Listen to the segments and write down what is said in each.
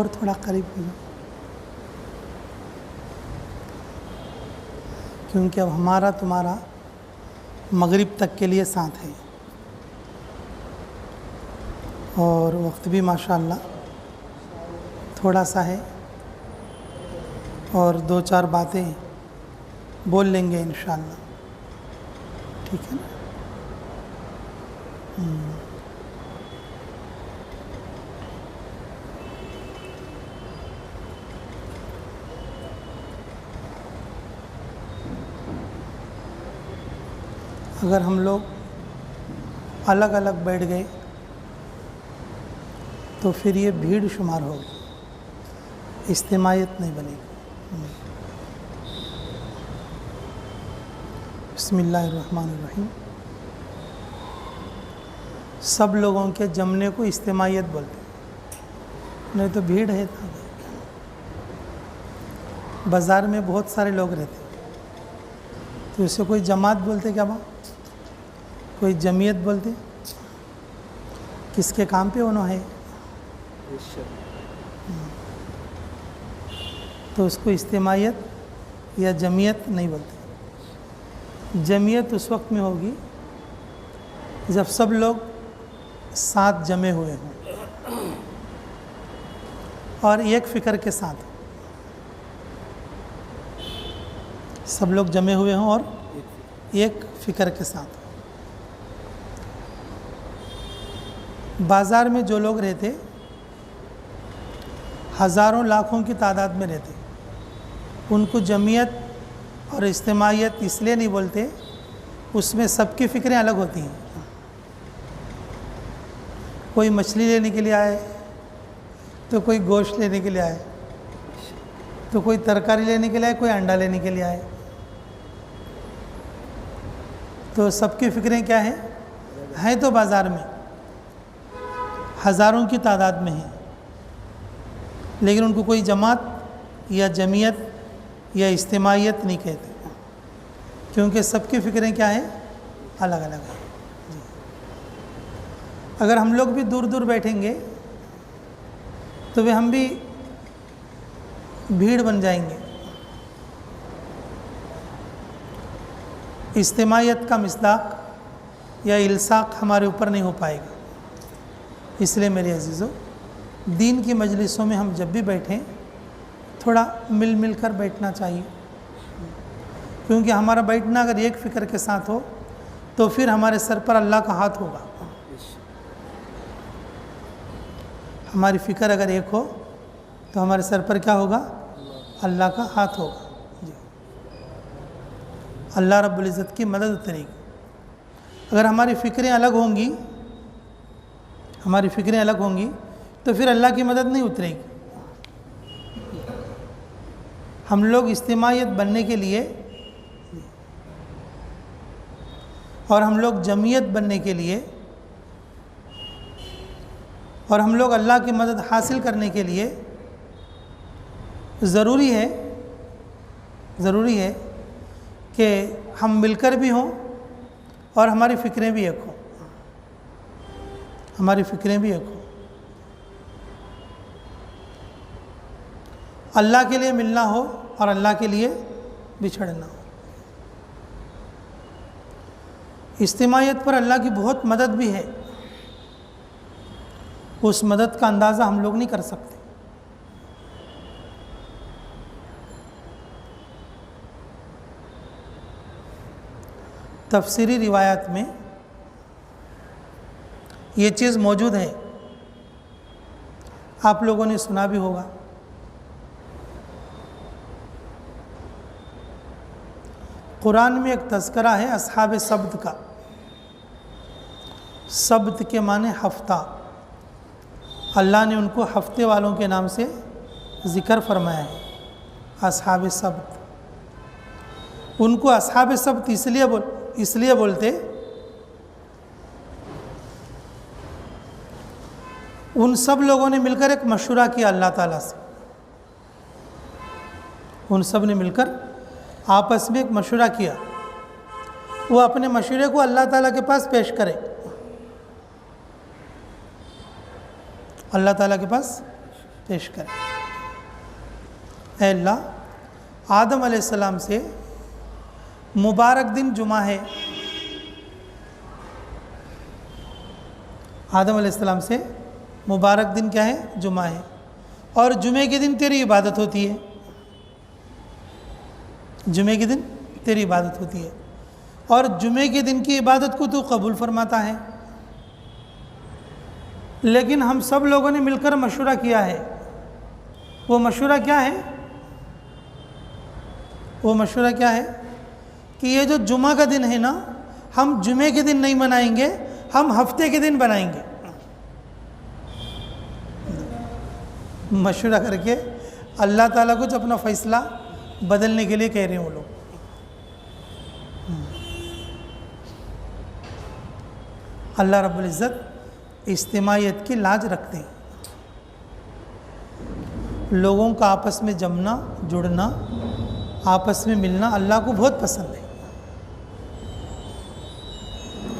اور تھوڑا قریب ہو جاؤ، کیونکہ اب ہمارا تمہارا مغرب تک کے لیے ساتھ ہے، اور وقت بھی ماشاءاللہ تھوڑا سا ہے، اور 2-4 باتیں بول لیں گے انشاءاللہ، ٹھیک ہے نا؟ اگر ہم لوگ الگ الگ بیٹھ گئے تو پھر یہ بھیڑ شمار ہوگی، اجتماعیت نہیں بنے گی۔ بسم اللہ الرحمن الرحیم۔ سب لوگوں کے جمنے کو اجتماعیت بولتے ہیں، نہیں تو بھیڑ ہے۔ بازار میں بہت سارے لوگ رہتے تو اسے کوئی جماعت بولتے کیا ماں؟ کوئی جمعیت بولتے؟ کس کے کام پہ انہوں ہے تو اس کو اجتماعیت یا جمعیت نہیں بولتے۔ جمعیت اس وقت میں ہوگی جب سب لوگ ساتھ جمع ہوئے ہوں اور ایک فکر کے ساتھ، سب لوگ جمع ہوئے ہوں اور ایک فکر کے ساتھ۔ بازار میں جو لوگ رہتے ہزاروں لاکھوں کی تعداد میں رہتے، ان کو جمعیت اور اجتماعیت اس لیے نہیں بولتے، اس میں سب کی فکریں الگ ہوتی ہیں۔ کوئی مچھلی لینے کے لیے آئے تو کوئی گوشت لینے کے لیے آئے، تو کوئی ترکاری لینے کے لیے آئے، کوئی انڈا لینے کے لیے آئے، تو سب کی فکریں کیا ہیں تو بازار میں ہزاروں کی تعداد میں ہیں، لیکن ان کو کوئی جماعت یا جمعیت یا اجتماعیت نہیں کہتے، کیونکہ سب کی فکریں کیا ہیں؟ الگ الگ ہیں۔ اگر ہم لوگ بھی دور دور بیٹھیں گے تو ہم بھی بھیڑ بن جائیں گے۔ اجتماعیت کا مصداق یا الصاق ہمارے اوپر نہیں ہو پائے گا۔ اس لیے میرے عزیزو، دین کی مجلسوں میں ہم جب بھی بیٹھیں تھوڑا مل مل کر بیٹھنا چاہیے، کیونکہ ہمارا بیٹھنا اگر ایک فکر کے ساتھ ہو تو پھر ہمارے سر پر اللہ کا ہاتھ ہوگا۔ ہماری فکر اگر ایک ہو تو ہمارے سر پر کیا ہوگا؟ اللہ کا ہاتھ ہوگا۔ اللہ رب العزت کی مدد اترے گی۔ اگر ہماری فکریں الگ ہوں گی، تو پھر اللہ کی مدد نہیں اترے گی۔ ہم لوگ اجتماعیت بننے کے لیے اور ہم لوگ جمعیت بننے کے لیے اور ہم لوگ اللہ کی مدد حاصل کرنے کے لیے ضروری ہے کہ ہم مل کر بھی ہوں اور ہماری فکریں بھی ایک ہوں، اللہ کے لیے ملنا ہو اور اللہ کے لیے بچھڑنا ہو۔ اجتماعیت پر اللہ کی بہت مدد بھی ہے، اس مدد کا اندازہ ہم لوگ نہیں کر سکتے۔ تفسیری روایات میں یہ چیز موجود ہے، آپ لوگوں نے سنا بھی ہوگا۔ قرآن میں ایک تذکرہ ہے اصحاب سبت کا۔ سبت کے معنی ہفتہ، اللہ نے ان کو ہفتے والوں کے نام سے ذکر فرمایا ہے، اصحاب سبت۔ ان کو اصحاب سبت اس لیے بولتے، ان سب لوگوں نے مل کر ایک مشورہ کیا اللہ تعالیٰ سے، ان سب نے مل کر آپس میں ایک مشورہ کیا، وہ اپنے مشورے کو اللہ تعالیٰ کے پاس پیش کرے، اللہ تعالیٰ کے پاس پیش کریں۔ اے اللہ، آدم علیہ السلام سے مبارک دن جمعہ ہے، آدم علیہ السلام سے مبارک دن کیا ہے؟ جمعہ ہے، اور جمعے کے دن تیری عبادت ہوتی ہے، جمعے کے دن تیری عبادت ہوتی ہے، اور جمعے کے دن کی عبادت کو تو قبول فرماتا ہے۔ لیکن ہم سب لوگوں نے مل کر مشورہ کیا ہے، وہ مشورہ کیا ہے؟ وہ مشورہ کیا ہے کہ یہ جو جمعہ کا دن ہے نا، ہم جمعے کے دن نہیں منائیں گے، ہم ہفتے کے دن بنائیں گے۔ مشورہ کر کے اللہ تعالیٰ کچھ اپنا فیصلہ بدلنے کے لیے کہہ رہے ہیں وہ لوگ۔ اللہ رب العزت اجتماعیت کی لاج رکھتے ہیں، لوگوں کا آپس میں جمنا، جڑنا، آپس میں ملنا اللہ کو بہت پسند ہے،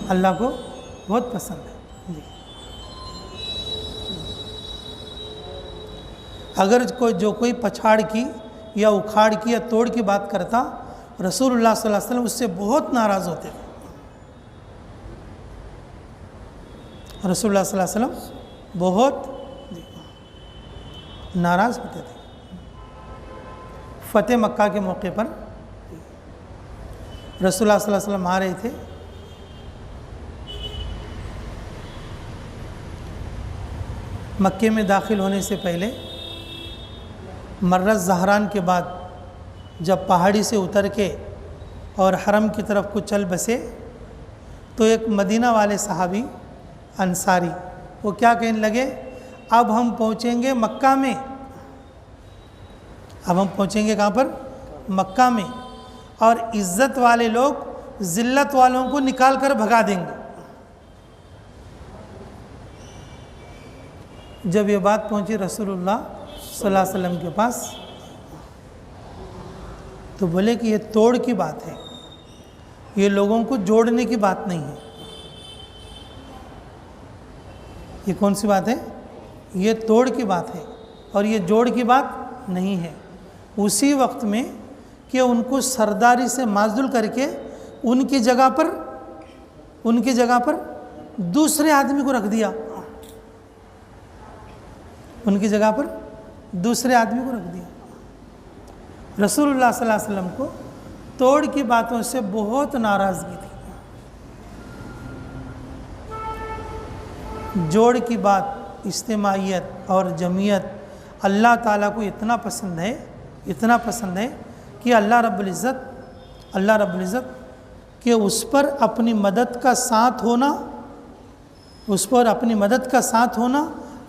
اللہ کو بہت پسند ہے۔ جی، اگر کوئی پچھاڑ کی یا اکھاڑ کی یا توڑ کی بات کرتا، رسول اللہ صلی اللہ علیہ وسلم اس سے بہت ناراض ہوتے تھے۔ رسول اللہ صلی اللہ علیہ وسلم بہت ناراض ہوتے تھے۔ فتح مکہ کے موقع پر رسول اللہ صلی اللہ علیہ وسلم آ رہے تھے، مکے میں داخل ہونے سے پہلے مرہ زہران کے بعد جب پہاڑی سے اتر کے اور حرم کی طرف کو چل بسے تو ایک مدینہ والے صحابی انصاری وہ کیا کہنے لگے، اب ہم پہنچیں گے مکہ میں، اب ہم پہنچیں گے کہاں پر؟ مکہ میں، اور عزت والے لوگ ذلت والوں کو نکال کر بھگا دیں گے۔ جب یہ بات پہنچی رسول اللہ صلی اللہ علیہ وسلم کے پاس تو بولے کہ یہ توڑ کی بات ہے، یہ لوگوں کو جوڑنے کی بات نہیں ہے۔ یہ کون سی بات ہے؟ یہ توڑ کی بات ہے اور یہ جوڑ کی بات نہیں ہے۔ اسی وقت میں کہ ان کو سرداری سے معزول کر کے ان کی جگہ پر دوسرے آدمی کو رکھ دیا، ان کی جگہ پر دوسرے آدمی کو رکھ دیا۔ رسول اللہ صلی اللہ علیہ وسلم کو توڑ کی باتوں سے بہت ناراضگی تھی۔ جوڑ کی بات، اجتماعیت اور جمعیت اللہ تعالیٰ کو اتنا پسند ہے کہ اللہ رب العزت کہ اس پر اپنی مدد کا ساتھ ہونا،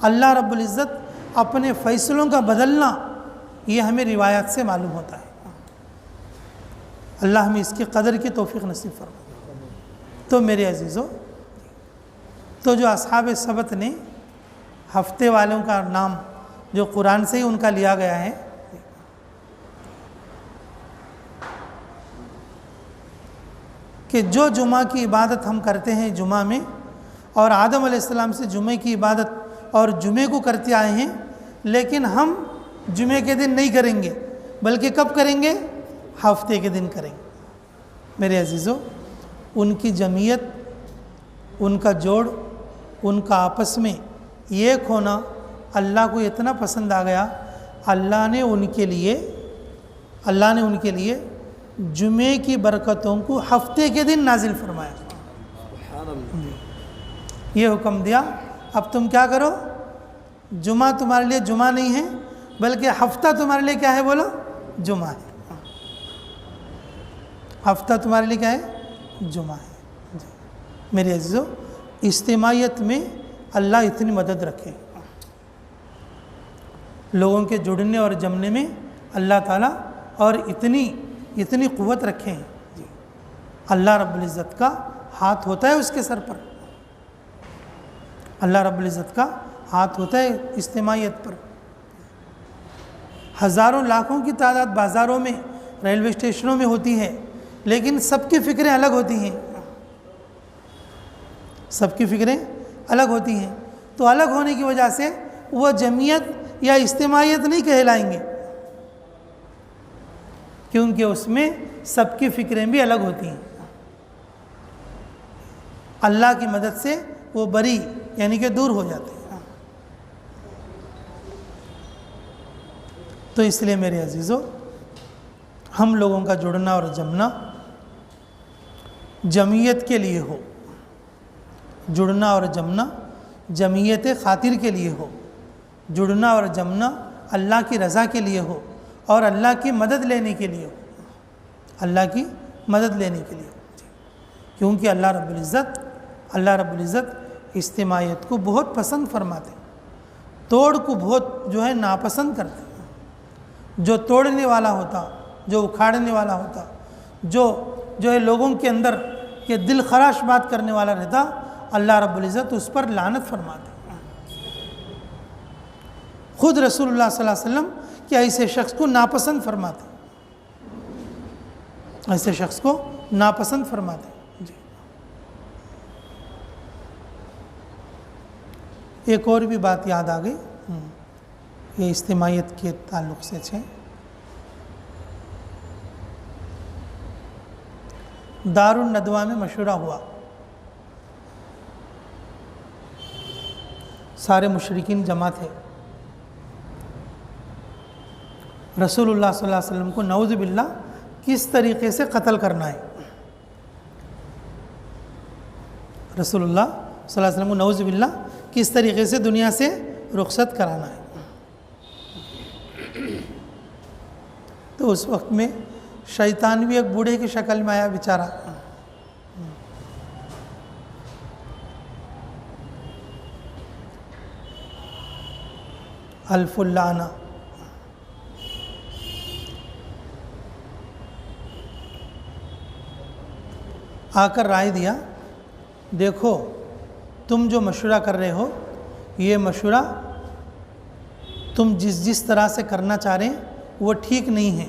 اللہ رب العزت اپنے فیصلوں کا بدلنا، یہ ہمیں روایات سے معلوم ہوتا ہے۔ اللہ ہمیں اس کی قدر کی توفیق نصیب فرمائے۔ تو میرے عزیزو، تو جو اصحاب سبت نے ہفتے والوں کا نام جو قرآن سے ہی ان کا لیا گیا ہے، کہ جو جمعہ کی عبادت ہم کرتے ہیں جمعہ میں، اور آدم علیہ السلام سے جمعے کی عبادت اور جمعے کو کرتے آئے ہیں، لیکن ہم جمعے کے دن نہیں کریں گے، بلکہ کب کریں گے؟ ہفتے کے دن کریں گے۔ میرے عزیزو، ان کی جمعیت، ان کا جوڑ، ان کا آپس میں ایک ہونا اللہ کو اتنا پسند آ گیا، اللہ نے ان کے لیے جمعے کی برکتوں کو ہفتے کے دن نازل فرمایا۔ یہ حکم دیا، اب تم کیا کرو؟ جمعہ تمہارے لیے جمعہ نہیں ہے، بلکہ ہفتہ تمہارے لیے کیا ہے؟ بولو، جمعہ ہے۔ ہفتہ تمہارے لیے کیا ہے؟ جمعہ ہے۔ میرے عزیزو، اجتماعیت میں اللہ اتنی مدد رکھے، لوگوں کے جڑنے اور جمنے میں اللہ تعالیٰ اور اتنی قوت رکھے ہیں۔ اللہ رب العزت کا ہاتھ ہوتا ہے اس کے سر پر، اللہ رب العزت کا ہاتھ ہوتا ہے اجتماعیت پر۔ ہزاروں لاکھوں کی تعداد بازاروں میں، ریلوے اسٹیشنوں میں ہوتی ہے، لیکن سب کی فکریں الگ ہوتی ہیں، سب کی فکریں الگ ہوتی ہیں۔ تو الگ ہونے کی وجہ سے وہ جمعیت یا اجتماعیت نہیں کہلائیں گے، کیونکہ اس میں سب کی فکریں بھی الگ ہوتی ہیں۔ اللہ کی مدد سے وہ بری یعنی کہ دور ہو جاتے ہیں۔ تو اس لیے میرے عزیزو، ہم لوگوں کا جڑنا اور جمنا جمعیت کے لیے ہو، جڑنا اور جمنا جمعیت خاطر کے لیے ہو، جڑنا اور جمنا اللہ کی رضا کے لیے ہو اور اللہ کی مدد لینے کے لیے ہو، اللہ کی مدد لینے کے لیے ہو، کیونکہ اللہ رب العزت اجتماعیت کو بہت پسند فرماتے ہیں، توڑ کو بہت جو ہے ناپسند کرتے ہیں۔ جو توڑنے والا ہوتا، جو اکھاڑنے والا ہوتا، جو ہے لوگوں کے اندر یہ دل خراش بات کرنے والا رہتا، اللہ رب العزت اس پر لعنت فرماتے ہیں۔ خود رسول اللہ صلی اللہ علیہ وسلم کہ ایسے شخص کو ناپسند فرماتے ہیں، ایسے شخص کو ناپسند فرماتے ہیں۔ جی ایک اور بھی بات یاد آ گئی، یہ اجتماعیت کے تعلق سے ہے۔ دار الندوہ میں مشورہ ہوا، سارے مشرکین جمع تھے، رسول اللہ صلی اللہ علیہ وسلم کو نعوذ باللہ کس طریقے سے قتل کرنا ہے، رسول اللہ صلی اللہ علیہ وسلم کو نعوذ باللہ کس طریقے سے دنیا سے رخصت کرانا ہے۔ تو اس وقت میں شیطان بھی ایک بوڑھے کی شکل میں آیا بیچارہ، الف اللعنہ، آ کر رائے دیا، دیکھو تم جو مشورہ کر رہے ہو یہ مشورہ تم جس طرح سے کرنا چاہ رہے ہیں وہ ٹھیک نہیں ہے،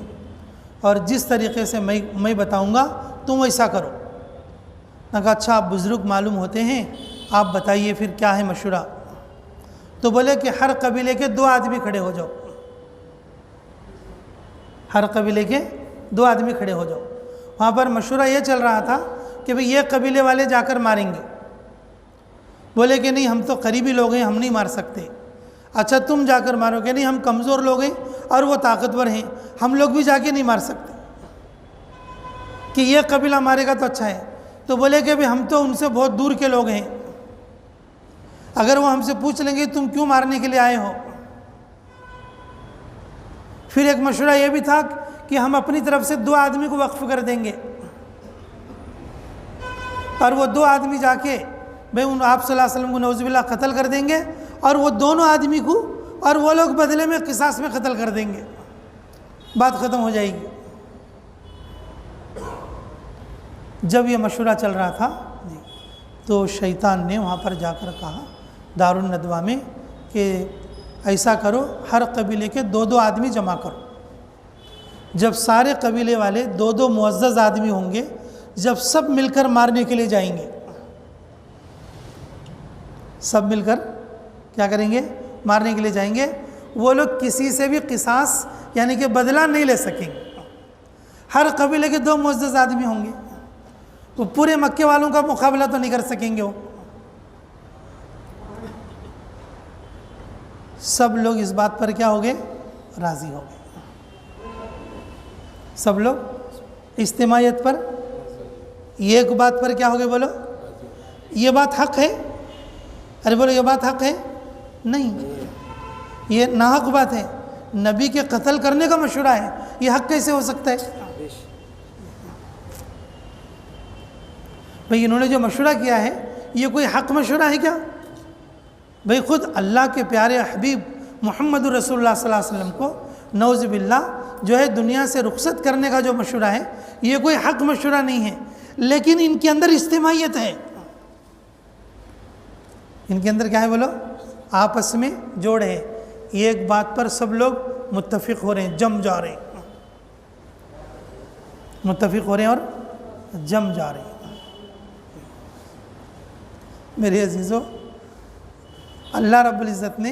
اور جس طریقے سے میں بتاؤں گا تم ویسا کرو۔ میں کہا اچھا آپ بزرگ معلوم ہوتے ہیں، آپ بتائیے پھر کیا ہے مشورہ۔ تو بولے کہ ہر قبیلے کے 2 آدمی کھڑے ہو جاؤ، ہر قبیلے کے 2 آدمی کھڑے ہو جاؤ۔ وہاں پر مشورہ یہ چل رہا تھا کہ بھئی یہ قبیلے والے جا کر ماریں گے، بولے کہ نہیں ہم تو قریبی لوگ ہیں، ہم نہیں مار سکتے۔ اچھا تم جا کر مارو گے، نہیں ہم کمزور لوگ ہیں اور وہ طاقتور ہیں، ہم لوگ بھی جا کے نہیں مار سکتے، کہ یہ قبیلہ مارے گا تو اچھا ہے۔ تو بولے کہ بھئی ہم تو ان سے بہت دور کے لوگ ہیں، اگر وہ ہم سے پوچھ لیں گے تم کیوں مارنے کے لیے آئے ہو۔ پھر ایک مشورہ یہ بھی تھا کہ ہم اپنی طرف سے 2 آدمی کو وقف کر دیں گے، اور وہ 2 آدمی جا کے بھئی آپ صلی اللہ علیہ وسلم کو نعوذ باللہ قتل کر دیں گے، اور وہ دونوں آدمی کو اور وہ لوگ بدلے میں قصاص میں قتل کر دیں گے، بات ختم ہو جائے گی۔ جب یہ مشورہ چل رہا تھا تو شیطان نے وہاں پر جا کر کہا دار الندوہ میں کہ ایسا کرو، ہر قبیلے کے 2 آدمی جمع کرو، جب سارے قبیلے والے 2 معزز آدمی ہوں گے، جب سب مل کر مارنے کے لیے جائیں گے، سب مل کر کیا کریں گے، مارنے کے لیے جائیں گے، وہ لوگ کسی سے بھی قصاص یعنی کہ بدلہ نہیں لے سکیں گے۔ ہر قبیلے کے 2 معزز آدمی ہوں گے، وہ پورے مکے والوں کا مقابلہ تو نہیں کر سکیں گے۔ وہ سب لوگ اس بات پر کیا ہو گئے، راضی ہو گئے، سب لوگ اجتماعیت پر، ایک بات پر کیا ہو گئے، بولو یہ بات حق ہے، ارے بولو یہ بات حق ہے، نہیں یہ ناحق بات ہے، نبی کے قتل کرنے کا مشورہ ہے، یہ حق کیسے ہو سکتا ہے؟ بھئی انہوں نے جو مشورہ کیا ہے یہ کوئی حق مشورہ ہے کیا؟ بھئی خود اللہ کے پیارے حبیب محمد رسول اللہ صلی اللہ علیہ وسلم کو نعوذ باللہ جو ہے دنیا سے رخصت کرنے کا جو مشورہ ہے یہ کوئی حق مشورہ نہیں ہے، لیکن ان کے اندر اجتماعیت ہے، ان کے اندر کیا ہے بولو، آپس میں جوڑ ہے، ایک بات پر سب لوگ متفق ہو رہے ہیں، جم جا رہے ہیں، متفق ہو رہے ہیں اور جم جا رہے ہیں۔ میرے عزیزو، اللہ رب العزت نے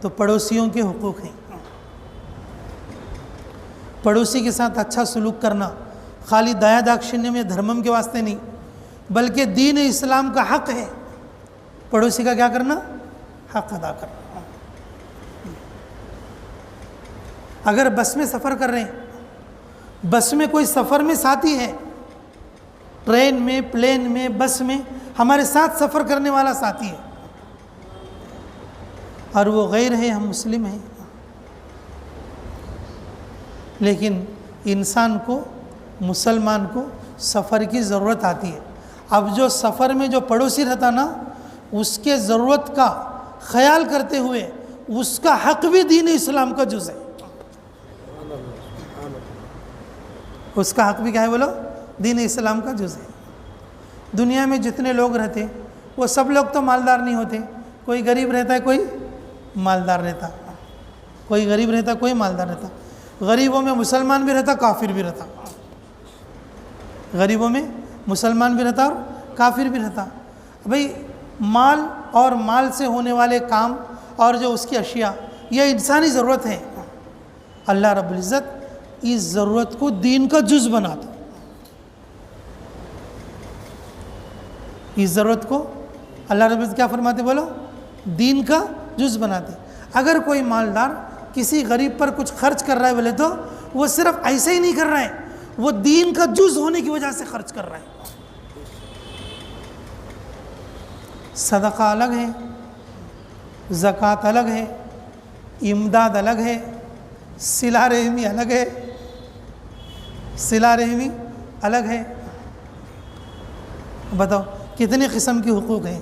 تو پڑوسیوں کے حقوق ہیں. پڑوسی کے ساتھ اچھا سلوک کرنا خالی دیا داکشنیہ میں دھرمم کے واسطے نہیں بلکہ دین اسلام کا حق ہے. پڑوسی کا کیا کرنا؟ حق ادا کرنا. اگر بس میں سفر کر رہے ہیں، بس میں کوئی سفر میں ساتھی ہے، ٹرین میں، پلین میں، بس میں ہمارے ساتھ سفر کرنے والا ساتھی ہے اور وہ غیر ہے، ہم مسلم ہیں، لیکن انسان کو، مسلمان کو سفر کی ضرورت آتی ہے. اب جو سفر میں جو پڑوسی رہتا نا، اس کے ضرورت کا خیال کرتے ہوئے اس کا حق بھی دین اسلام کا جز ہے. اس کا حق بھی کیا ہے بولو؟ دین اسلام کا جز ہے. دنیا میں جتنے لوگ رہتے وہ سب لوگ تو مالدار نہیں ہوتے. کوئی غریب رہتا ہے، کوئی مالدار رہتا، کوئی غریب رہتا، کوئی مالدار رہتا. غریبوں میں مسلمان بھی رہتا، کافر بھی رہتا. غریبوں میں مسلمان بھی رہتا اور کافر بھی رہتا. بھئی مال اور مال سے ہونے والے کام اور جو اس کی اشیاء، یہ انسانی ضرورت ہے. اللہ رب العزت اس ضرورت کو دین کا جز بناتا. اس ضرورت کو اللہ رب العزت کیا فرماتے بولو؟ دین کا جز بناتے. اگر کوئی مالدار کسی غریب پر کچھ خرچ کر رہا ہے بولے تو وہ صرف ایسے ہی نہیں کر رہا ہے، وہ دین کا جز ہونے کی وجہ سے خرچ کر رہا ہے. صدقہ الگ ہے، زکوٰۃ الگ ہے، امداد الگ ہے، صلہ رحمی الگ ہے، صلہ رحمی الگ ہے. بتاؤ کتنے قسم کے حقوق ہیں،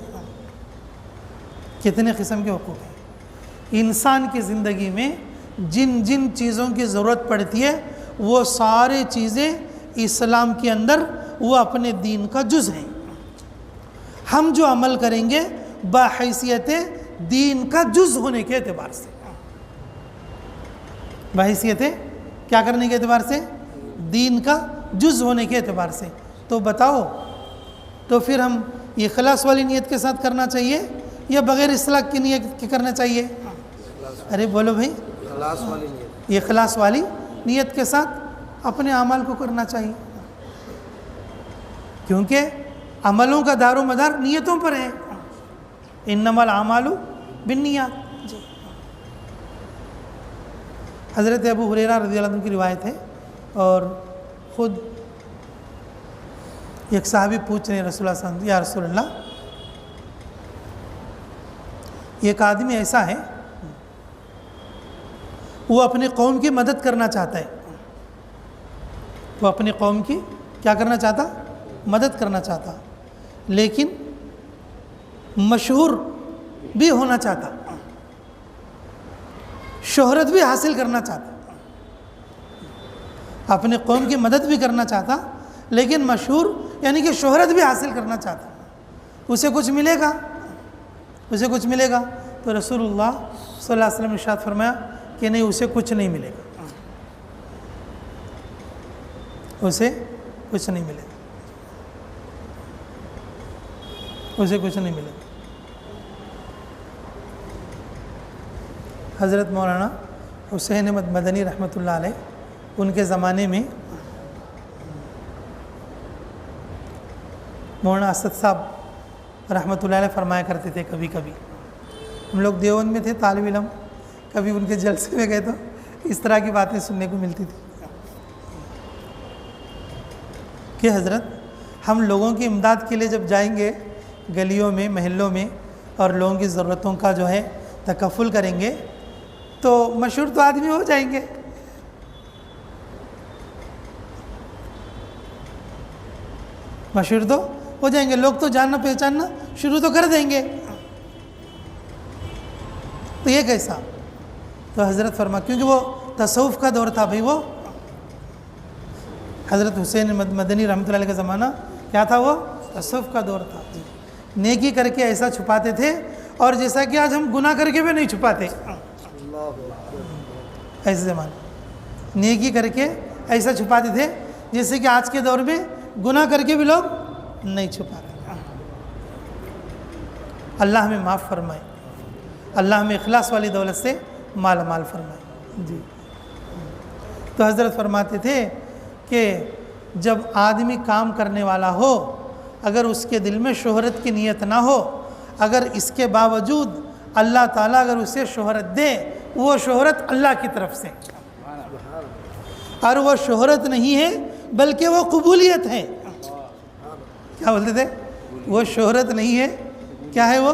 کتنے قسم کے حقوق ہیں. انسان کی زندگی میں جن جن چیزوں کی ضرورت پڑتی ہے وہ سارے چیزیں اسلام کے اندر وہ اپنے دین کا جز ہیں. ہم جو عمل کریں گے بحیثیت دین کا جز ہونے کے اعتبار سے، بحیثیت کیا کرنے کے اعتبار سے؟ دین کا جز ہونے کے اعتبار سے. تو بتاؤ تو پھر ہم اخلاص والی نیت کے ساتھ کرنا چاہیے یا بغیر اصلاح کی نیت کے کرنا چاہیے؟ ارے بولو بھائی، اخلاص والی نیت کے ساتھ اپنے اعمال کو کرنا چاہیے، کیونکہ عملوں کا دار و مدار نیتوں پر ہے. انما الاعمال بالنیات. حضرت ابو ہریرہ رضی اللہ عنہ کی روایت ہے، اور خود ایک صحابی پوچھ رہے ہیں رسول اللہ صلی اللہ علیہ وسلم، یا رسول اللہ، ایک آدمی ایسا ہے وہ اپنی قوم کی مدد کرنا چاہتا ہے، وہ اپنی قوم کی کیا کرنا چاہتا؟ مدد کرنا چاہتا، لیکن مشہور بھی ہونا چاہتا، شہرت بھی حاصل کرنا چاہتا. اپنے قوم کی مدد بھی کرنا چاہتا لیکن مشہور یعنی کہ شہرت بھی حاصل کرنا چاہتا. اسے کچھ ملے گا؟ اسے کچھ ملے گا؟ تو رسول اللہ صلی اللہ علیہ وسلم نے ارشاد فرمایا کہ نہیں، اسے کچھ نہیں ملے گا، اسے کچھ نہیں ملے گا، اسے کچھ نہیں ملے گا. حضرت مولانا حسین احمد مدنی رحمۃ اللہ علیہ، ان کے زمانے میں مولانا اسد صاحب رحمۃ اللہ علیہ فرمایا کرتے تھے، کبھی کبھی ہم لوگ دیوبند میں تھے طالب علم، کبھی ان کے جلسے میں گئے تو اس طرح کی باتیں سننے کو ملتی تھی کہ حضرت ہم لوگوں کی امداد کے لیے جب جائیں گے گلیوں میں، محلوں میں، اور لوگوں کی ضرورتوں کا جو ہے تکفل کریں گے تو مشہور تو آدمی ہو جائیں گے، مشہور تو ہو جائیں گے، لوگ تو جاننا پہچاننا شروع تو کر دیں گے. تو یہ کیسا؟ تو حضرت فرما، کیونکہ وہ تصوف کا دور تھا بھائی، وہ حضرت حسین مدنی رحمۃ اللہ علیہ کا زمانہ کیا تھا؟ وہ تصوف کا دور تھا. نیکی کر کے ایسا چھپاتے تھے، اور جیسا کہ آج ہم گناہ کر کے بھی نہیں چھپاتے، ایسے زمانے نیکی کر کے ایسا چھپاتے تھے جیسے کہ آج کے دور میں گناہ کر کے بھی لوگ نہیں چھپا رہے. اللہ ہمیں معاف فرمائے. اللہ ہمیں اخلاص والی دولت سے مالا مال فرمائے۔ جی تو حضرت فرماتے تھے کہ جب آدمی کام کرنے والا ہو، اگر اس کے دل میں شہرت کی نیت نہ ہو، اگر اس کے باوجود اللہ تعالیٰ اگر اسے شہرت دے، وہ شہرت اللہ کی طرف سے، اور وہ شہرت نہیں ہے بلکہ وہ قبولیت ہے۔ کیا بولتے تھے؟ وہ شہرت نہیں ہے، کیا ہے؟ وہ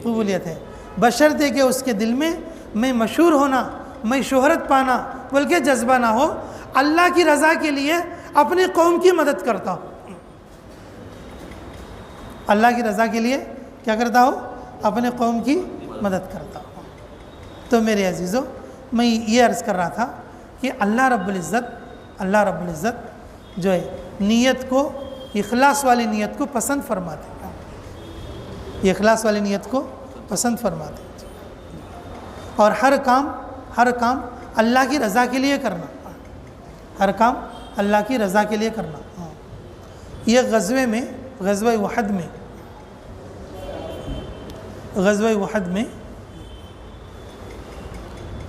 قبولیت ہے، بشرطے کہ اس کے دل میں مشہور ہونا، میں شہرت پانا بلکہ جذبہ نہ ہو، اللہ کی رضا کے لیے اپنی قوم کی مدد کرتا ہوں، اللہ کی رضا کے لیے کیا کرتا ہو؟ اپنے قوم کی مدد کرتا ہوں۔ تو میرے عزیزو، میں یہ عرض کر رہا تھا کہ اللہ رب العزت جو ہے نیت کو، اخلاص والی نیت کو پسند فرماتے ہیں، یہ اخلاص والی نیت کو پسند فرماتے ہیں، اور ہر کام اللہ کی رضا کے لیے کرنا، ہر کام اللہ کی رضا کے لیے کرنا۔ یہ غزوہ احد میں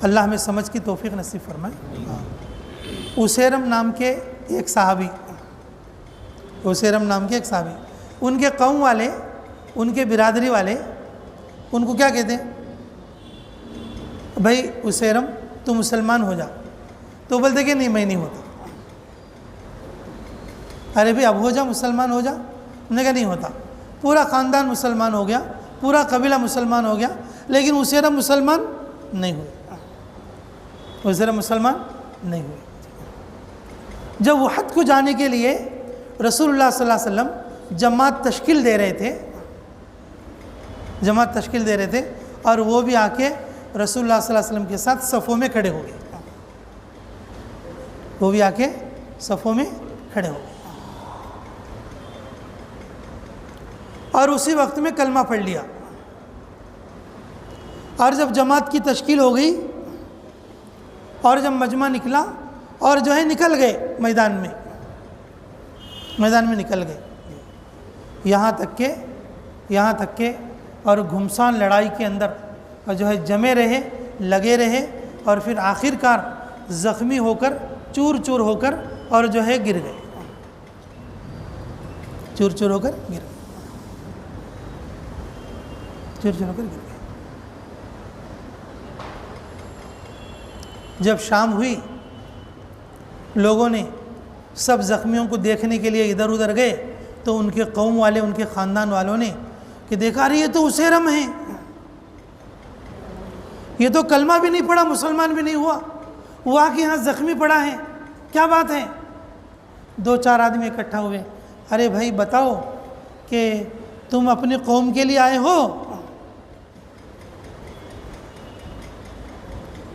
اللہ ہمیں سمجھ کی توفیق نصیب فرمائے۔ اسیرم نام کے ایک صحابی، ان کے قوم والے، ان کے برادری والے ان کو کیا کہتے ہیں؟ بھائی اسیرم تو مسلمان ہو جا، تو بولتے کہ نہیں میں نہیں ہوتا۔ ارے بھائی اب ہو جا، مسلمان ہو جا۔ انہوں نے کہا نہیں ہوتا، پورا خاندان مسلمان ہو گیا، پورا قبیلہ مسلمان ہو گیا، لیکن اسیرم مسلمان نہیں ہوئے، مسلمان نہیں ہوئے۔ جب احد کو جانے کے لیے رسول اللہ صلی اللہ علیہ وسلم جماعت تشکیل دے رہے تھے، اور وہ بھی آ کے رسول اللہ صلی اللہ علیہ وسلم کے ساتھ صفوں میں کھڑے ہو گئے، اور اسی وقت میں کلمہ پڑھ لیا۔ اور جب جماعت کی تشکیل ہو گئی اور جب مجمع نکلا اور جو ہے نکل گئے میدان میں نکل گئے، یہاں تک کہ اور گھمسان لڑائی کے اندر اور جو ہے جمے رہے، لگے رہے، اور پھر آخر کار زخمی ہو کر، چور چور ہو کر اور جو ہے گر گئے، چور چور ہو کر گر گئے۔ جب شام ہوئی، لوگوں نے سب زخمیوں کو دیکھنے کے لیے ادھر ادھر گئے، تو ان کے قوم والے، ان کے خاندان والوں نے کہ دیکھا رہی یہ تو اسیرم ہیں، یہ تو کلمہ بھی نہیں پڑھا، مسلمان بھی نہیں ہوا، وہ آ کے یہاں زخمی پڑا ہے، کیا بات ہے؟ 2-4 آدمی اکٹھا ہوئے، ارے بھائی بتاؤ کہ تم اپنی قوم کے لیے آئے ہو؟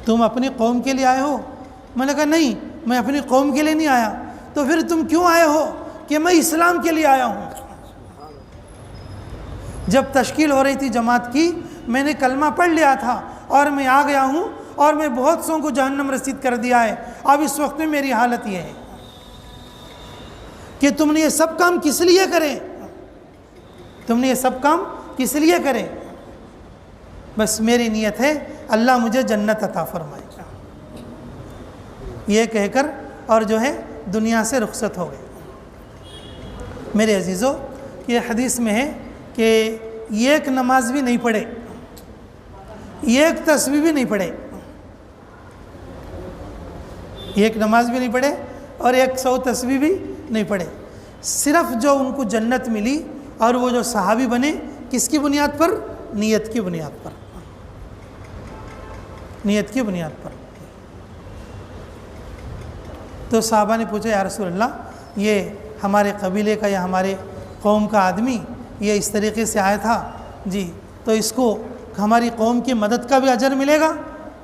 تم اپنی قوم کے لیے آئے ہو؟ میں نے کہا نہیں، میں اپنی قوم کے لیے نہیں آیا۔ تو پھر تم کیوں آئے ہو؟ کہ میں اسلام کے لیے آیا ہوں۔ جب تشکیل ہو رہی تھی جماعت کی، میں نے کلمہ پڑھ لیا تھا اور میں آ گیا ہوں، اور میں بہت سوں کو جہنم رسید کر دیا ہے۔ اب اس وقت میں میری حالت یہ ہے کہ تم نے یہ سب کام کس لیے کرے؟ کس لیے کرے؟ بس میری نیت ہے اللہ مجھے جنت عطا فرمائے، یہ کہہ کر اور جو ہے دنیا سے رخصت ہو گئے۔ میرے عزیزو، یہ حدیث میں ہے کہ ایک نماز بھی نہیں پڑھے، ایک تسبیح بھی نہیں پڑھے، ایک نماز بھی نہیں پڑھے اور 100 تسبیح بھی نہیں پڑھے، صرف جو ان کو جنت ملی اور وہ جو صحابی بنے، کس کی بنیاد پر؟ نیت کی بنیاد پر، نیت کی بنیاد پر۔ تو صحابہ نے پوچھا یا رسول اللہ، یہ ہمارے قبیلے کا یا ہمارے قوم کا آدمی یہ اس طریقے سے آیا تھا جی، تو اس کو ہماری قوم کی مدد کا بھی اجر ملے گا؟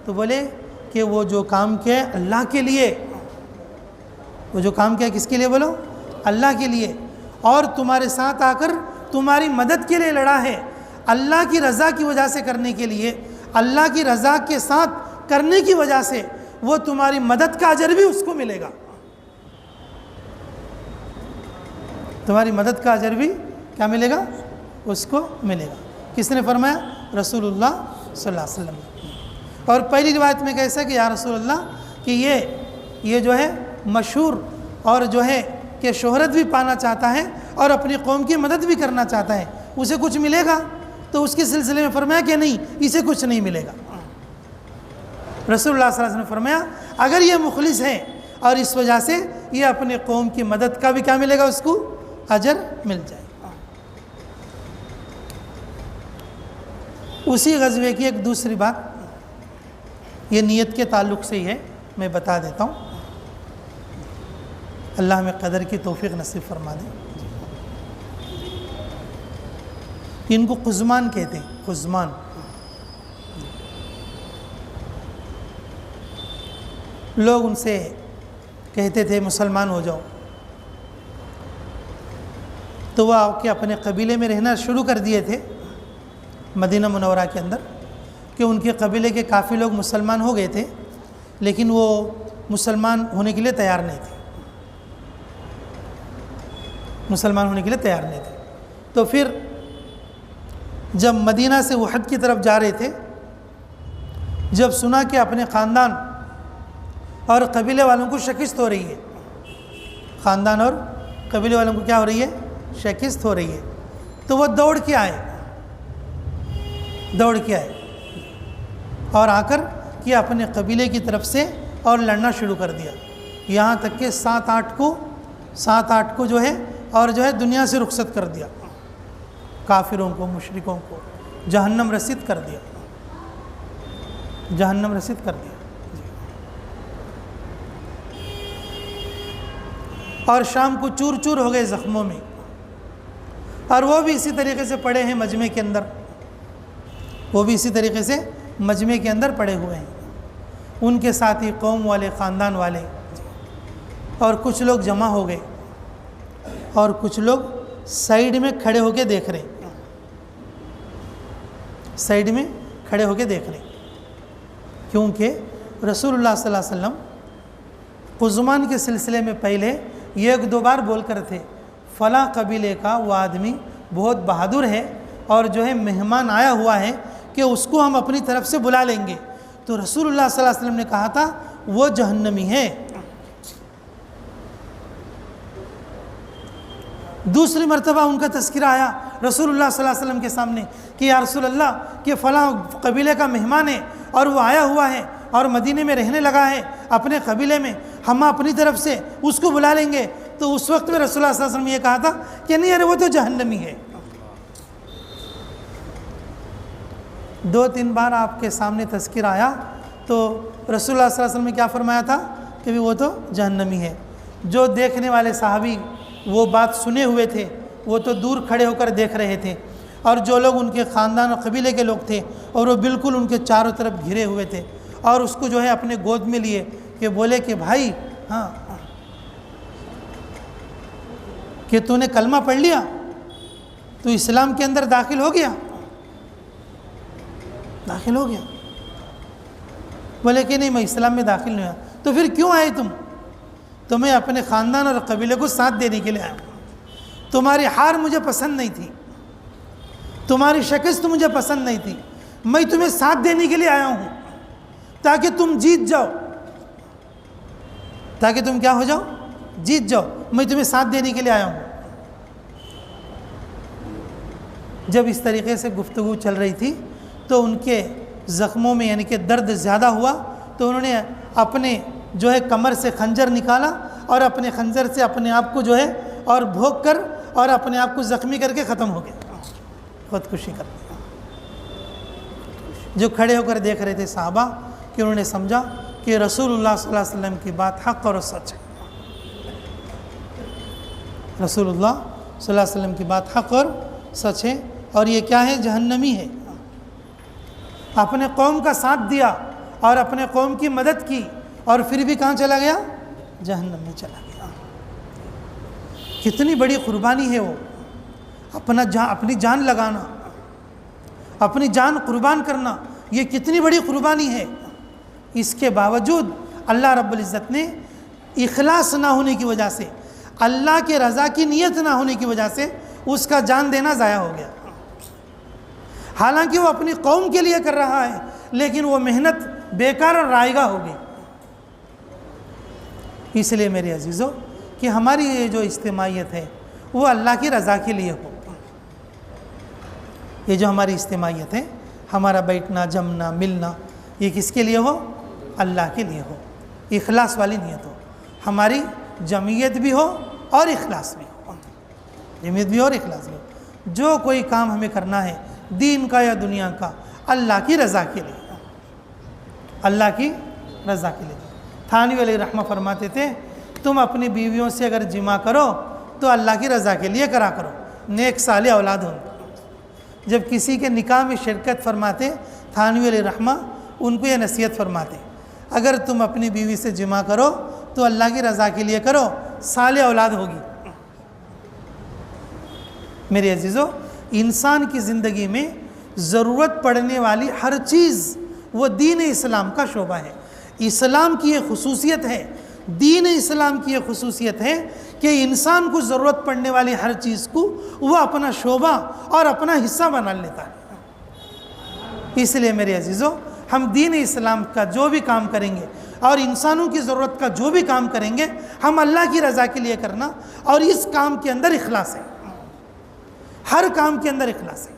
تو بولے کہ وہ جو کام کیا اللہ کے لیے، وہ جو کام کیا کس کے لیے؟ بولو، اللہ کے لیے، اور تمہارے ساتھ آ کر تمہاری مدد کے لیے لڑا ہے، اللہ کی رضا کی وجہ سے کرنے کے لیے، اللہ کی رضا کے ساتھ کرنے کی وجہ سے وہ تمہاری مدد کا اجر بھی اس کو ملے گا، تمہاری مدد کا اجر بھی کیا ملے گا؟ اس کو ملے گا۔ کس نے فرمایا؟ رسول اللہ صلی اللہ علیہ وسلم نے. اور پہلی روایت میں کیسا کہ یا رسول اللہ کہ یہ جو ہے مشہور اور جو ہے کہ شہرت بھی پانا چاہتا ہے اور اپنی قوم کی مدد بھی کرنا چاہتا ہے, اسے کچھ ملے گا؟ تو اس کے سلسلے میں فرمایا کہ نہیں, اسے کچھ نہیں ملے گا. رسول اللہ صلی اللہ علیہ وسلم نے فرمایا اگر یہ مخلص ہے اور اس وجہ سے یہ اپنے قوم کی مدد کا بھی کیا ملے گا, اس کو اجر مل جائے گا. اسی غزوے کی ایک دوسری بات, یہ نیت کے تعلق سے ہی ہے, میں بتا دیتا ہوں. اللہ ہمیں قدر کی توفیق نصیب فرما دے. ان کو قزمان کہتے ہیں, قزمان. لوگ ان سے کہتے تھے مسلمان ہو جاؤ, تو وہ آ کے اپنے قبیلے میں رہنا شروع کر دیے تھے مدینہ منورہ کے اندر, کہ ان کے قبیلے کے کافی لوگ مسلمان ہو گئے تھے, لیکن وہ مسلمان ہونے کے لیے تیار نہیں تھے, مسلمان ہونے کے لیے تیار نہیں تھے. تو پھر جب مدینہ سے احد کی طرف جا رہے تھے, جب سنا کہ اپنے خاندان اور قبیلے والوں کو شکست ہو رہی ہے, خاندان اور قبیلے والوں کو کیا ہو رہی ہے, شکست ہو رہی ہے, تو وہ دوڑ کے آئے اور آ کر کہ اپنے قبیلے کی طرف سے اور لڑنا شروع کر دیا, یہاں تک کہ 7-8 کو جو ہے اور جو ہے دنیا سے رخصت کر دیا, کافروں کو, مشرکوں کو جہنم رسید کر دیا, جہنم رسید کر دیا. اور شام کو چور چور ہو گئے زخموں میں, اور وہ بھی اسی طریقے سے پڑے ہیں مجمع کے اندر, وہ بھی اسی طریقے سے مجمع کے اندر پڑے ہوئے ہیں, ان کے ساتھی قوم والے, خاندان والے. اور کچھ لوگ جمع ہو گئے اور کچھ لوگ سائیڈ میں کھڑے ہو کے دیکھ رہے, سائیڈ میں کھڑے ہو کے دیکھ رہے, کیونکہ رسول اللہ صلی اللہ علیہ وسلم قزمان کے سلسلے میں پہلے 1-2 بار بول کر تھے فلاں قبیلے کا وہ آدمی بہت بہادر ہے اور جو ہے مہمان آیا ہوا ہے کہ اس کو ہم اپنی طرف سے بلا لیں گے. تو رسول اللہ صلی اللہ علیہ وسلم نے کہا تھا وہ جہنمی ہے. دوسری مرتبہ ان کا تذکرہ آیا رسول اللہ صلی اللہ علیہ وسلم کے سامنے کہ یا رسول اللہ کہ فلاں قبیلے کا مہمان ہے اور وہ آیا ہوا ہے اور مدینے میں رہنے لگا ہے اپنے قبیلے میں, ہم اپنی طرف سے اس کو بلا لیں گے. تو اس وقت میں رسول اللہ صلی اللہ علیہ وسلم یہ کہا تھا کہ نہیں, ارے وہ تو جہنمی ہے. 2-3 بار آپ کے سامنے تذکرہ آیا تو رسول اللہ صلی اللہ علیہ وسلم نے کیا فرمایا تھا کہ وہ تو جہنمی ہے. جو دیکھنے والے صحابی وہ بات سنے ہوئے تھے وہ تو دور کھڑے ہو کر دیکھ رہے تھے, اور جو لوگ ان کے خاندان اور قبیلے کے لوگ تھے اور وہ بالکل ان کے چاروں طرف گھرے ہوئے تھے, اور اس کو جو ہے اپنے گود میں لیے کہ بولے کہ بھائی ہاں کہ تو نے کلمہ پڑھ لیا, تو اسلام کے اندر داخل ہو گیا, داخل ہو گیا. بولے کہ نہیں میں اسلام میں داخل نہیں ہوا. تو پھر کیوں آئے تم؟ تو میں اپنے خاندان اور قبیلے کو ساتھ دینے کے لیے آیا ہوں. تمہاری ہار مجھے پسند نہیں تھی, تمہاری شکست مجھے پسند نہیں تھی, میں تمہیں ساتھ دینے کے لیے آیا ہوں تاکہ تم جیت جاؤ, تاکہ تم کیا ہو جاؤ, جیت جاؤ. میں تمہیں ساتھ دینے کے لیے آیا ہوں. جب اس طریقے سے گفتگو چل رہی تھی تو ان کے زخموں میں یعنی کہ درد زیادہ ہوا, تو انہوں نے اپنے جو ہے کمر سے خنجر نکالا اور اپنے خنجر سے اپنے آپ کو جو ہے اور بھوک کر اور اپنے آپ کو زخمی کر کے ختم ہو گئے, خودکشی کر دی. جو کھڑے ہو کر دیکھ رہے تھے صحابہ کہ انہوں نے سمجھا کہ رسول اللہ صلی اللہ علیہ وسلم کی بات حق اور سچ ہے, رسول اللہ صلی اللہ علیہ وسلم کی بات حق اور سچ ہے, اور یہ کیا ہے, جہنمی ہے. اپنے قوم کا ساتھ دیا اور اپنے قوم کی مدد کی, اور پھر بھی کہاں چلا گیا, جہنم میں چلا گیا. کتنی بڑی قربانی ہے وہ, اپنی جان لگانا, اپنی جان قربان کرنا, یہ کتنی بڑی قربانی ہے. اس کے باوجود اللہ رب العزت نے اخلاص نہ ہونے کی وجہ سے, اللہ کے رضا کی نیت نہ ہونے کی وجہ سے اس کا جان دینا ضائع ہو گیا. حالانکہ وہ اپنی قوم کے لیے کر رہا ہے، لیکن وہ محنت بیکار اور رائگاں ہو گئی۔ اس لیے میرے عزیزو کہ ہماری یہ جو اجتماعیت ہے وہ اللہ کی رضا کے لیے ہو۔ یہ جو ہماری اجتماعیت ہے، ہمارا بیٹھنا جمنا ملنا، یہ کس کے لیے ہو؟ اللہ کے لیے ہو، اخلاص والی نیت ہو، ہماری جمعیت بھی ہو اور اخلاص بھی ہو، جمعیت بھی اور اخلاص بھی ہو۔ جو کوئی کام ہمیں کرنا ہے دین کا یا دنیا کا، اللہ کی رضا کے لیے، اللہ کی رضا کے لیے۔ تھانوی علیہ رحمہ فرماتے تھے تم اپنی بیویوں سے اگر جمع کرو تو اللہ کی رضا کے لیے کرا کرو، نیک صالح اولاد ہوں۔ جب کسی کے نکاح میں شرکت فرماتے تھانوی علیہ رحمہ ان کو یہ نصیحت فرماتے، اگر تم اپنی بیوی سے جمع کرو تو اللہ کی رضا کے لیے کرو، صالح اولاد ہوگی۔ میرے عزیزو، انسان کی زندگی میں ضرورت پڑنے والی ہر چیز وہ دین اسلام کا شعبہ ہے۔ اسلام کی یہ خصوصیت ہے، دین اسلام کی یہ خصوصیت ہے کہ انسان کو ضرورت پڑنے والی ہر چیز کو وہ اپنا شعبہ اور اپنا حصہ بنا لیتا ہے۔ اس لیے میرے عزیزو، ہم دین اسلام کا جو بھی کام کریں گے اور انسانوں کی ضرورت کا جو بھی کام کریں گے، ہم اللہ کی رضا کے لیے کرنا، اور اس کام کے اندر اخلاص ہے، ہر کام کے اندر اخلاص ہے۔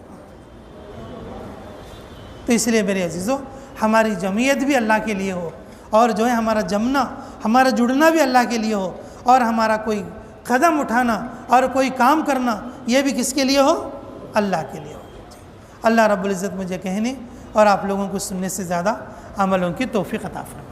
تو اس لیے میرے عزیزو، ہماری جمعیت بھی اللہ کے لیے ہو، اور جو ہے ہمارا جمنا، ہمارا جڑنا بھی اللہ کے لیے ہو، اور ہمارا کوئی قدم اٹھانا اور کوئی کام کرنا یہ بھی کس کے لیے ہو؟ اللہ کے لیے ہو۔ اللہ رب العزت مجھے کہنے اور آپ لوگوں کو سننے سے زیادہ عملوں کی توفیق عطا فرمائے۔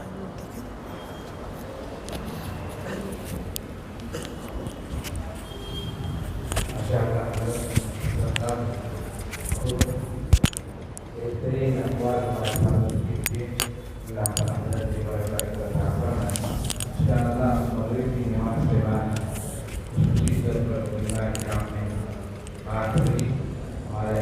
ہمارے